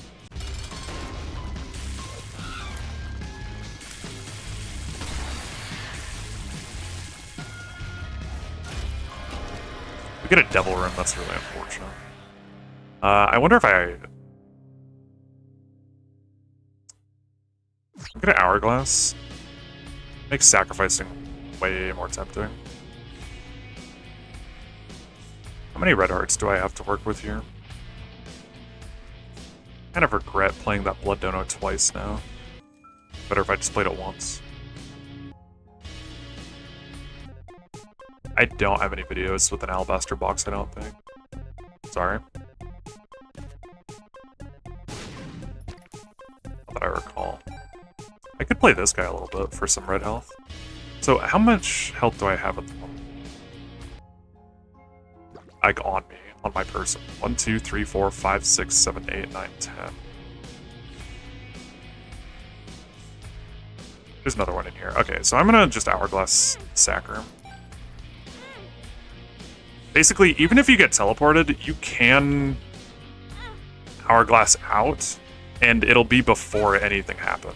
We get a devil room, that's really unfortunate. I wonder if I'm gonna Hourglass. Makes sacrificing way more tempting. How many red hearts do I have to work with here? Kind of regret playing that Blood Dono twice now. Better if I just played it once. I don't have any videos with an alabaster box, I don't think. Sorry. Not that I recall. I could play this guy a little bit for some red health. So how much health do I have at the moment? Like on me, on my person. 1, 2, 3, 4, 5, 6, 7, 8, 9, 10. There's another one in here. Okay, so I'm gonna just Hourglass sack room. Basically, even if you get teleported, you can Hourglass out, and it'll be before anything happened.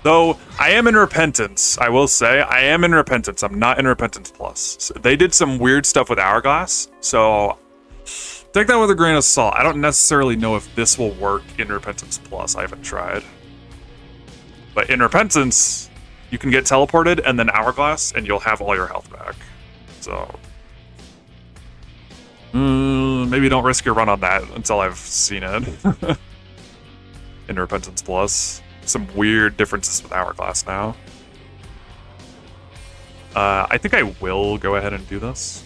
Though, I am in Repentance, I will say. I am in Repentance. I'm not in Repentance Plus. So they did some weird stuff with Hourglass, so take that with a grain of salt. I don't necessarily know if this will work in Repentance Plus. I haven't tried. But in Repentance, you can get teleported and then Hourglass, and you'll have all your health back. So maybe don't risk your run on that until I've seen it. In Repentance Plus. Some weird differences with Hourglass now. I think I will go ahead and do this.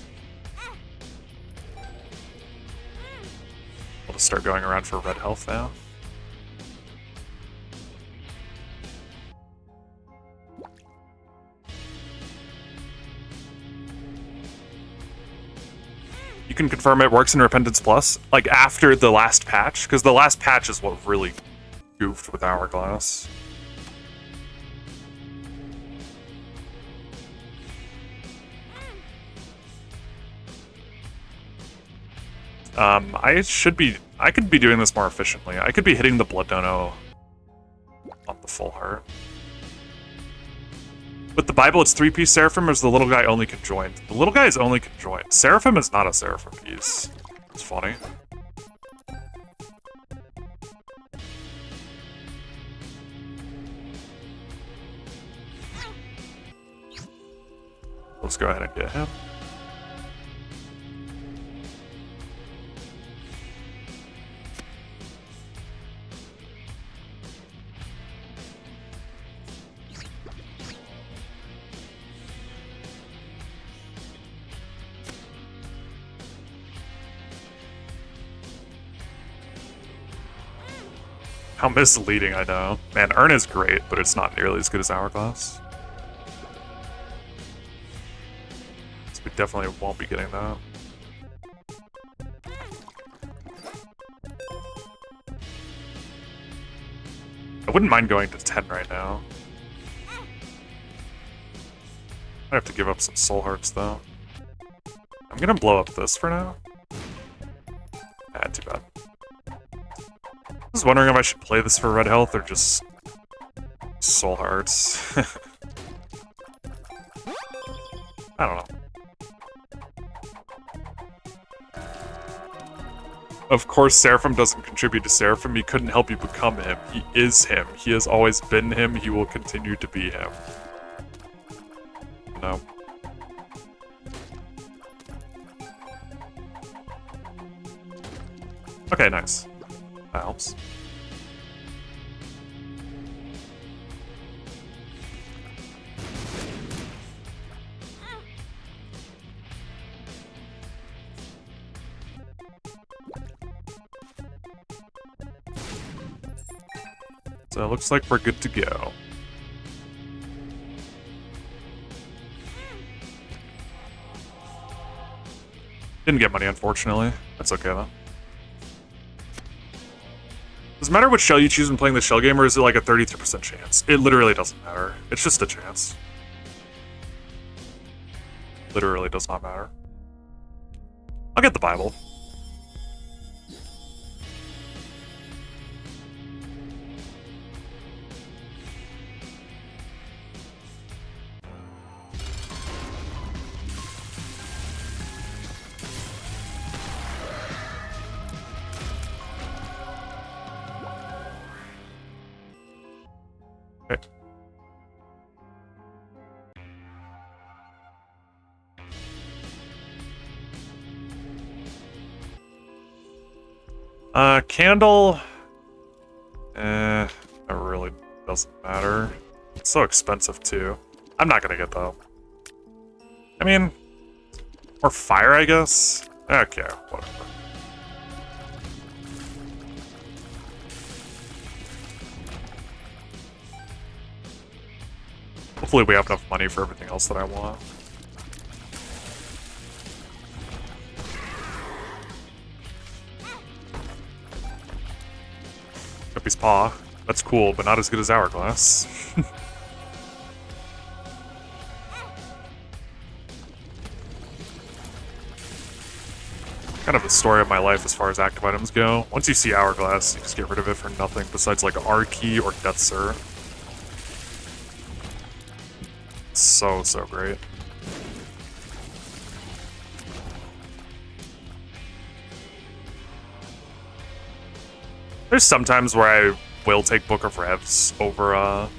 I'll just start going around for red health now. You can confirm it works in Repentance Plus, like after the last patch, because the last patch is what really goofed with Hourglass. I should be I could be doing this more efficiently. I could be hitting the Blood Dono on the full heart. With the Bible, it's 3-piece Seraphim, or is the little guy only conjoined? The little guy is only conjoined. Seraphim is not a Seraphim piece. It's funny. Let's go ahead and get him. How misleading, I know. Man, Urn is great, but it's not nearly as good as Hourglass. So we definitely won't be getting that. I wouldn't mind going to 10 right now. I have to give up some soul hearts, though. I'm gonna blow up this for now. Ah, too bad. I was wondering if I should play this for red health or just soul hearts. I don't know. Of course, Seraphim doesn't contribute to Seraphim. He couldn't help you become him. He is him. He has always been him. He will continue to be him. No. Okay, nice. That helps. So it looks like we're good to go. Didn't get money, unfortunately. That's okay, though. Does it matter which shell you choose when playing the shell game, or is it like a 33% chance? It literally doesn't matter. It's just a chance. Literally does not matter. I'll get the Bible. Okay. Candle. It really doesn't matter. It's so expensive too. I'm not gonna get that. I mean, or fire, I guess. Okay, whatever. Hopefully we have enough money for everything else that I want. Guppy's Paw. That's cool, but not as good as Hourglass. Kind of the story of my life as far as active items go. Once you see Hourglass, you just get rid of it for nothing besides like an R key or Death Sir. So great. There's sometimes where I will take Book of Revs over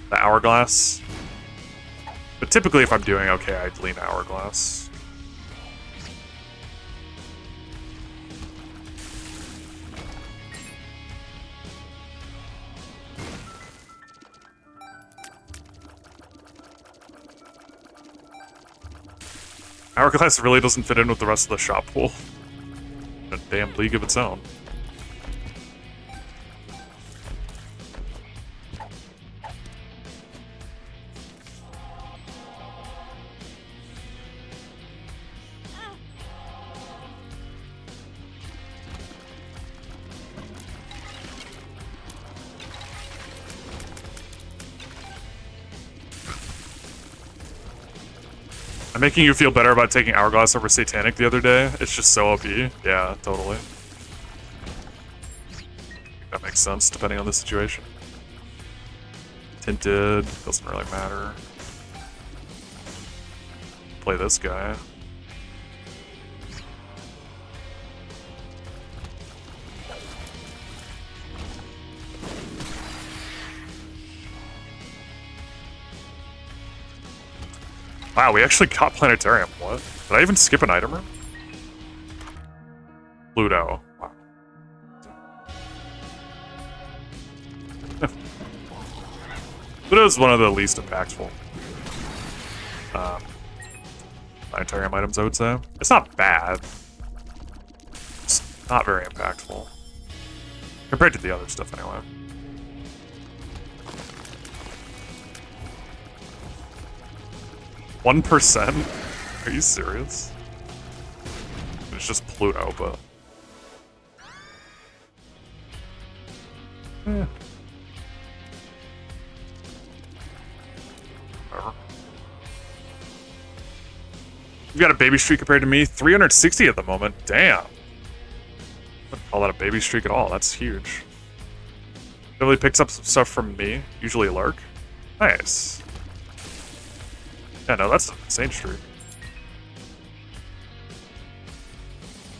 the Hourglass. But typically if I'm doing okay, I'd lean Hourglass. Hourglass really doesn't fit in with the rest of the shop pool. A damn league of its own. I'm making you feel better about taking Hourglass over Satanic the other day. It's just so OP. Yeah, totally. That makes sense, depending on the situation. Tinted, doesn't really matter. Play this guy. Wow, we actually got Planetarium. What? Did I even skip an item room? Pluto. Wow. Pluto is one of the least impactful Planetarium items, I would say. It's not bad. It's not very impactful. Compared to the other stuff, anyway. %? Are you serious? It's just Pluto, but... yeah. Whatever. You've got a baby streak compared to me. 360 at the moment. Damn. I wouldn't call that a baby streak at all. That's huge. Definitely picks up some stuff from me. Usually Lark. Nice. Yeah, no, that's an insane streak.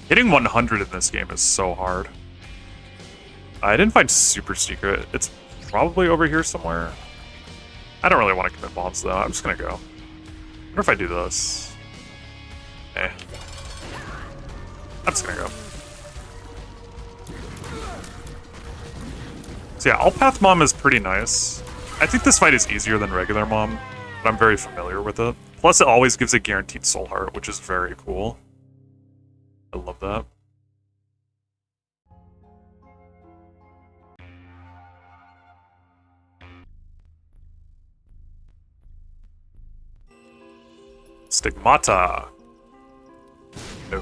Hitting 100 in this game is so hard. I didn't find Super Secret. It's probably over here somewhere. I don't really want to commit bombs, though. I'm just gonna go. I wonder if I do this. Eh. I'm just gonna go. So yeah, All-Path Mom is pretty nice. I think this fight is easier than regular Mom, but I'm very familiar with it. Plus, it always gives a guaranteed soul heart, which is very cool. I love that. Stigmata. No.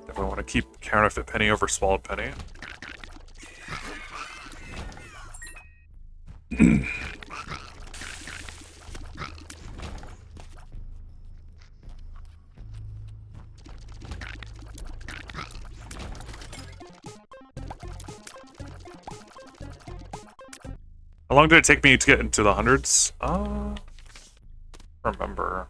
Definitely want to keep Counterfeit Penny over Swallowed Penny. How long did it take me to get into the hundreds? Remember.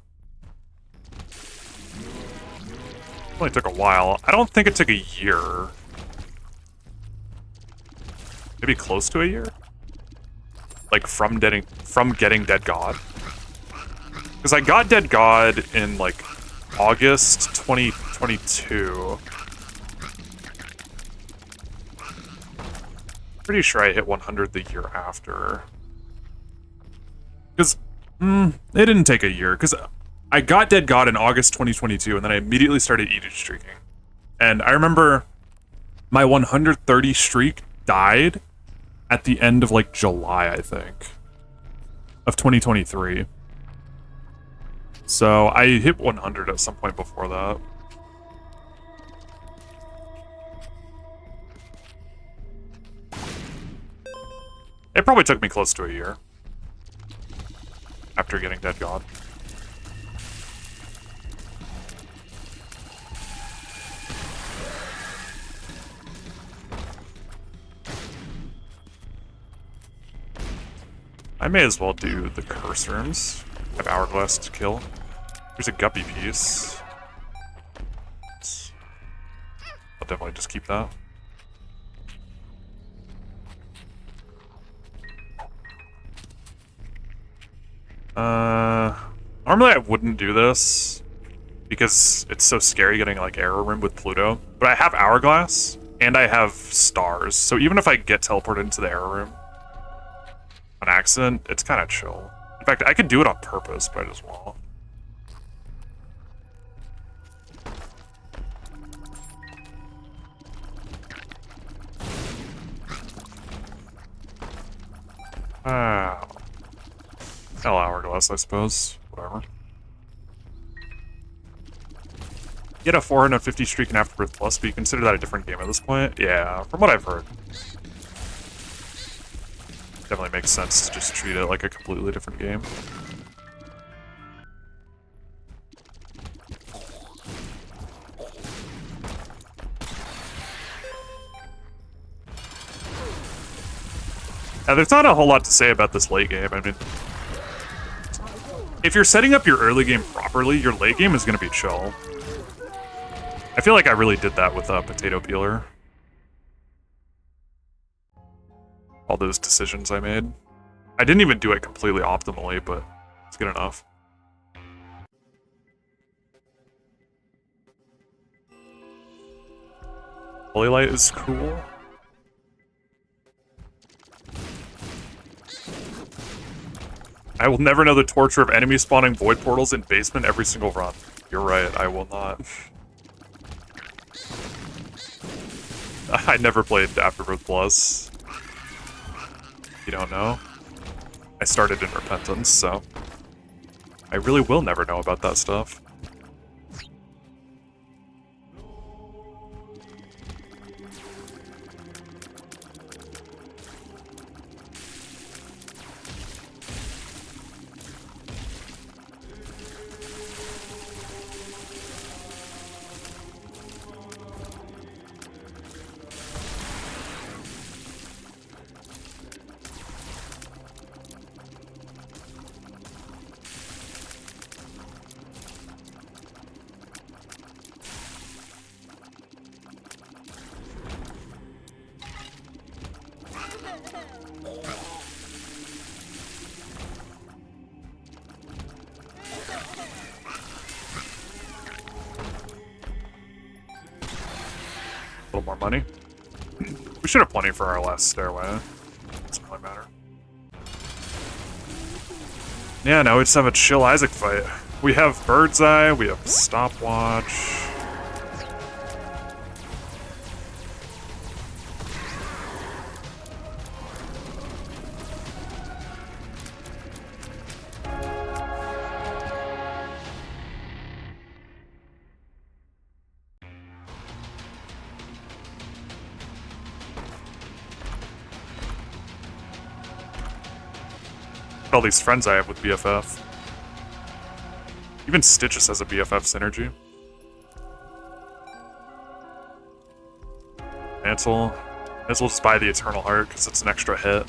It only took a while. I don't think it took a year. Maybe close to a year? Like from getting Dead God? Because I got Dead God in like August 2022. Pretty sure I hit 100 the year after. Because, it didn't take a year. Because I got Dead God in August 2022, and then I immediately started Edict streaking. And I remember my 130 streak died at the end of, like, July, I think, of 2023. So I hit 100 at some point before that. It probably took me close to a year after getting Dead God. I may as well do the curse rooms. I have Hourglass to kill. Here's a guppy piece. I'll definitely just keep that. Normally I wouldn't do this because it's so scary getting like Arrow Rim with Pluto, but I have Hourglass and I have stars, so even if I get teleported into the Arrow Room on accident, it's kind of chill. In fact, I could do it on purpose, but I just won't. Wow. Hell, Hourglass, I suppose. Whatever. Get a 450 streak in Afterbirth Plus, but you consider that a different game at this point? Yeah, from what I've heard. Definitely makes sense to just treat it like a completely different game. There's not a whole lot to say about this late game. I mean, if you're setting up your early game properly, your late game is going to be chill. I feel like I really did that with Potato Peeler. All those decisions I made. I didn't even do it completely optimally, but it's good enough. Holy Light is cool. I will never know the torture of enemy spawning void portals in basement every single run. You're right, I will not. I never played Afterbirth Plus. You don't know? I started in Repentance, so I really will never know about that stuff. A little more money. We should have plenty for our last stairway. Doesn't really matter. Yeah, now we just have a chill Isaac fight. We have Bird's Eye, we have Stopwatch. All these friends I have with BFF. Even Stitches has a BFF synergy. Ansel. Ansel just buy the Eternal Heart because it's an extra hit.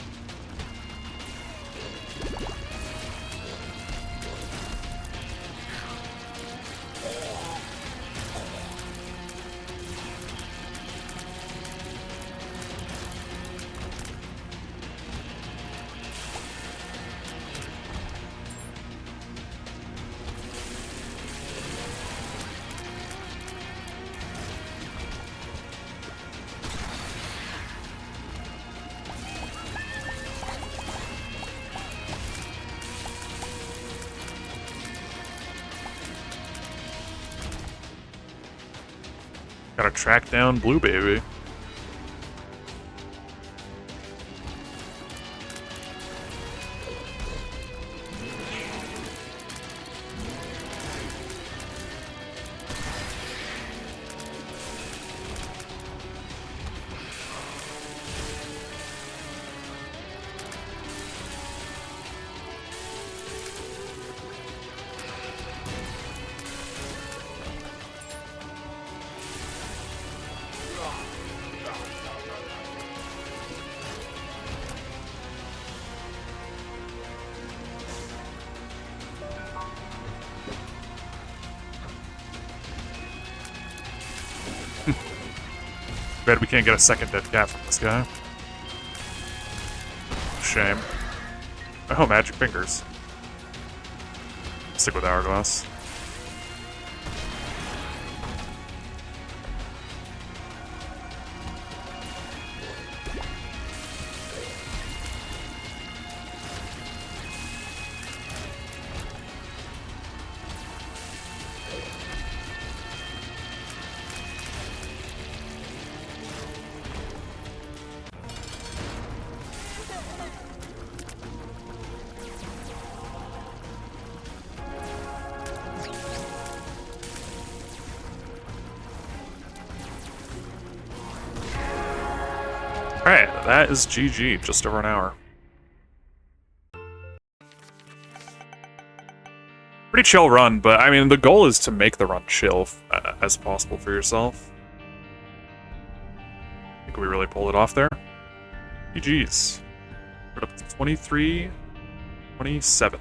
Gotta track down Blue Baby. Bet we can't get a second dead cat from this guy. Shame. Oh, magic fingers. Stick with Hourglass. Alright, that is GG, just over an hour. Pretty chill run, but I mean, the goal is to make the run chill as possible for yourself. I think we really pulled it off there. GG's. 23, 27.